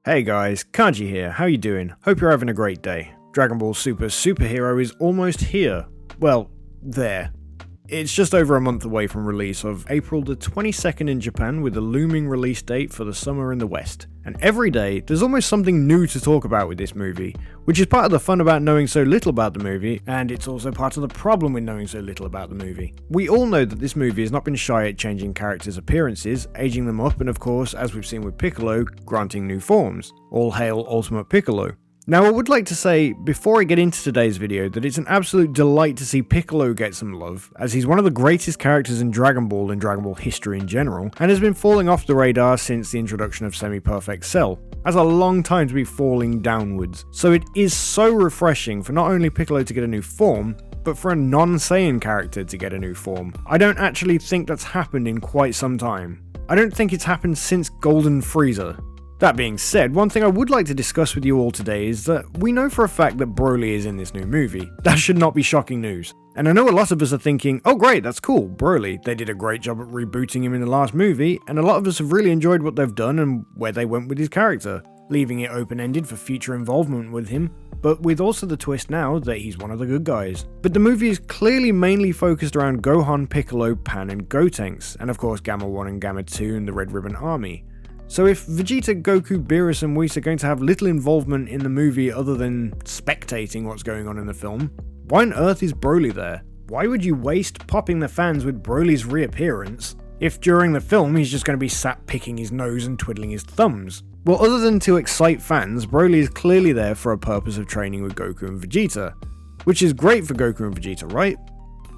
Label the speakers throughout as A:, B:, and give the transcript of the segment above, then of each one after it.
A: Hey guys, Kanji here, how you doing? Hope you're having a great day. Dragon Ball Super Superhero is almost here. Well, there. It's just over a month away from release of April the 22nd in Japan with a looming release date for the summer in the West. And every day, there's almost something new to talk about with this movie, which is part of the fun about knowing so little about the movie, and it's also part of the problem with knowing so little about the movie. We all know that this movie has not been shy at changing characters' appearances, aging them up, and of course, as we've seen with Piccolo, granting new forms. All hail Ultimate Piccolo. Now, I would like to say, before I get into today's video, that it's an absolute delight to see Piccolo get some love, as he's one of the greatest characters in Dragon Ball and Dragon Ball history in general, and has been falling off the radar since the introduction of Semi-Perfect Cell. Has a long time to be falling downwards, so it is so refreshing for not only Piccolo to get a new form, but for a non-Saiyan character to get a new form. I don't actually think that's happened in quite some time. I don't think it's happened since Golden Frieza. That being said, one thing I would like to discuss with you all today is that we know for a fact that Broly is in this new movie. That should not be shocking news. And I know a lot of us are thinking, oh great, that's cool, Broly. They did a great job at rebooting him in the last movie, and a lot of us have really enjoyed what they've done and where they went with his character, leaving it open-ended for future involvement with him, but with also the twist now that he's one of the good guys. But the movie is clearly mainly focused around Gohan, Piccolo, Pan and Gotenks, and of course Gamma 1 and Gamma 2 and the Red Ribbon Army. So if Vegeta, Goku, Beerus and Whis are going to have little involvement in the movie other than spectating what's going on in the film, why on earth is Broly there? Why would you waste popping the fans with Broly's reappearance if during the film he's just going to be sat picking his nose and twiddling his thumbs? Well, other than to excite fans, Broly is clearly there for a purpose of training with Goku and Vegeta, which is great for Goku and Vegeta, right?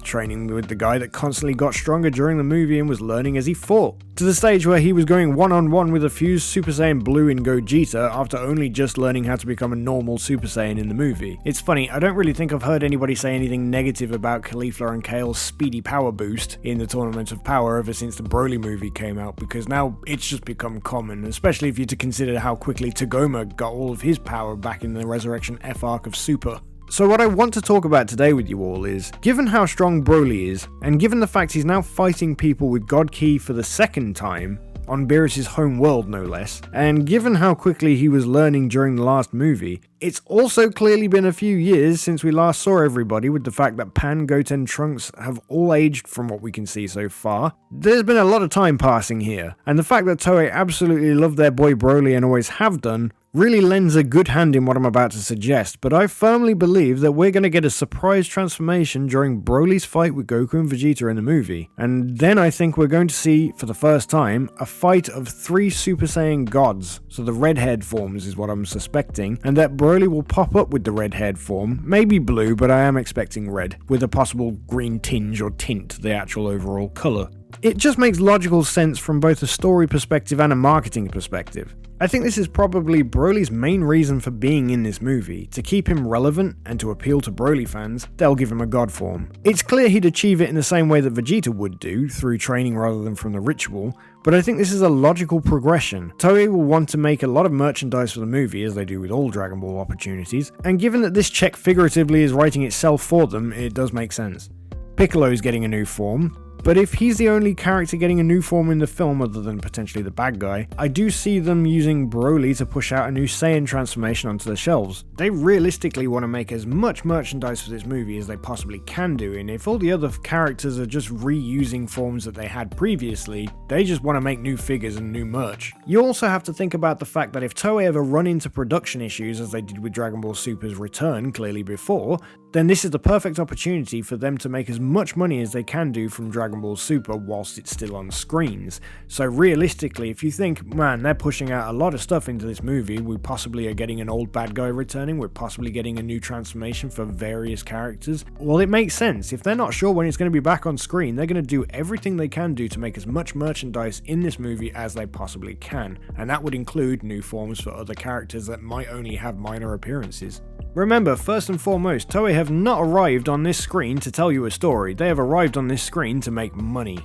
A: Training with the guy that constantly got stronger during the movie and was learning as he fought, to the stage where he was going one-on-one with a fused Super Saiyan Blue in Gogeta after only just learning how to become a normal Super Saiyan in the movie. It's funny, I don't really think I've heard anybody say anything negative about Caulifla and Kale's speedy power boost in the Tournament of Power ever since the Broly movie came out, because now it's just become common, especially if you're to consider how quickly Tagoma got all of his power back in the Resurrection F arc of Super. So what I want to talk about today with you all is, given how strong Broly is, and given the fact he's now fighting people with God Ki for the second time, on Beerus' home world no less, and given how quickly he was learning during the last movie, it's also clearly been a few years since we last saw everybody, with the fact that Pan, Goten, Trunks have all aged from what we can see so far. There's been a lot of time passing here, and the fact that Toei absolutely love their boy Broly and always have done, really lends a good hand in what I'm about to suggest, but I firmly believe that we're going to get a surprise transformation during Broly's fight with Goku and Vegeta in the movie, and then I think we're going to see, for the first time, a fight of 3 Super Saiyan gods, so the red-haired forms is what I'm suspecting, and that Broly will pop up with the red-haired form, maybe blue, but I am expecting red, with a possible green tinge or tint to the actual overall colour. It just makes logical sense from both a story perspective and a marketing perspective. I think this is probably Broly's main reason for being in this movie. To keep him relevant and to appeal to Broly fans, they'll give him a god form. It's clear he'd achieve it in the same way that Vegeta would do, through training rather than from the ritual, but I think this is a logical progression. Toei will want to make a lot of merchandise for the movie, as they do with all Dragon Ball opportunities, and given that this check figuratively is writing itself for them, it does make sense. Piccolo's getting a new form, but if he's the only character getting a new form in the film other than potentially the bad guy, I do see them using Broly to push out a new Saiyan transformation onto the shelves. They realistically want to make as much merchandise for this movie as they possibly can do, and if all the other characters are just reusing forms that they had previously, they just want to make new figures and new merch. You also have to think about the fact that if Toei ever run into production issues as they did with Dragon Ball Super's return clearly before, then this is the perfect opportunity for them to make as much money as they can do from Dragon Ball Super whilst it's still on screens. So realistically, if you think, man, they're pushing out a lot of stuff into this movie, we possibly are getting an old bad guy returning, we're possibly getting a new transformation for various characters, well, it makes sense. If they're not sure when it's going to be back on screen, they're going to do everything they can do to make as much merchandise in this movie as they possibly can, and that would include new forms for other characters that might only have minor appearances. Remember, first and foremost, Toei have not arrived on this screen to tell you a story, they have arrived on this screen to make money.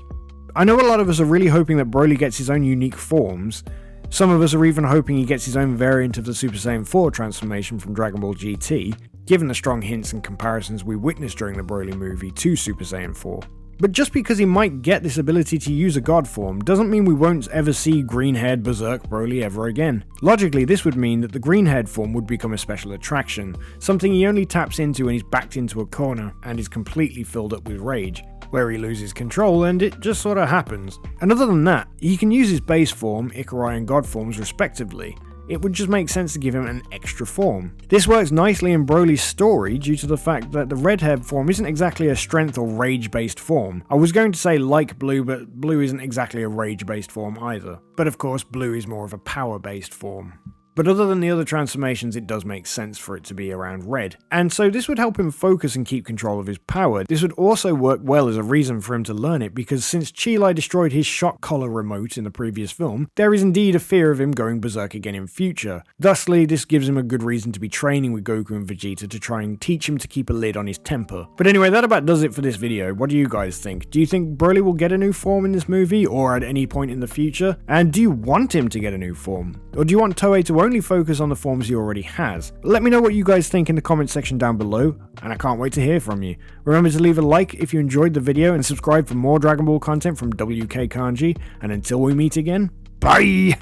A: I know a lot of us are really hoping that Broly gets his own unique forms. Some of us are even hoping he gets his own variant of the Super Saiyan 4 transformation from Dragon Ball GT, given the strong hints and comparisons we witnessed during the Broly movie to Super Saiyan 4. But just because he might get this ability to use a god form doesn't mean we won't ever see green-haired Berserk Broly ever again. Logically, this would mean that the green-haired form would become a special attraction, something he only taps into when he's backed into a corner and is completely filled up with rage, where he loses control and it just sorta happens. And other than that, he can use his base form, Icarai and god forms respectively. It would just make sense to give him an extra form. This works nicely in Broly's story due to the fact that the red hair form isn't exactly a strength or rage based form. I was going to say like Blue, but Blue isn't exactly a rage based form either. But of course Blue is more of a power based form. But other than the other transformations, it does make sense for it to be around red. And so this would help him focus and keep control of his power. This would also work well as a reason for him to learn it, because since Cheelai destroyed his shock collar remote in the previous film, there is indeed a fear of him going berserk again in future. Thusly, this gives him a good reason to be training with Goku and Vegeta to try and teach him to keep a lid on his temper. But anyway, that about does it for this video. What do you guys think? Do you think Broly will get a new form in this movie, or at any point in the future? And do you want him to get a new form? Or do you want Toei to only focus on the forms he already has? Let me know what you guys think in the comment section down below, and I can't wait to hear from you. Remember to leave a like if you enjoyed the video and subscribe for more Dragon Ball content from WK Kanji, and until we meet again, bye!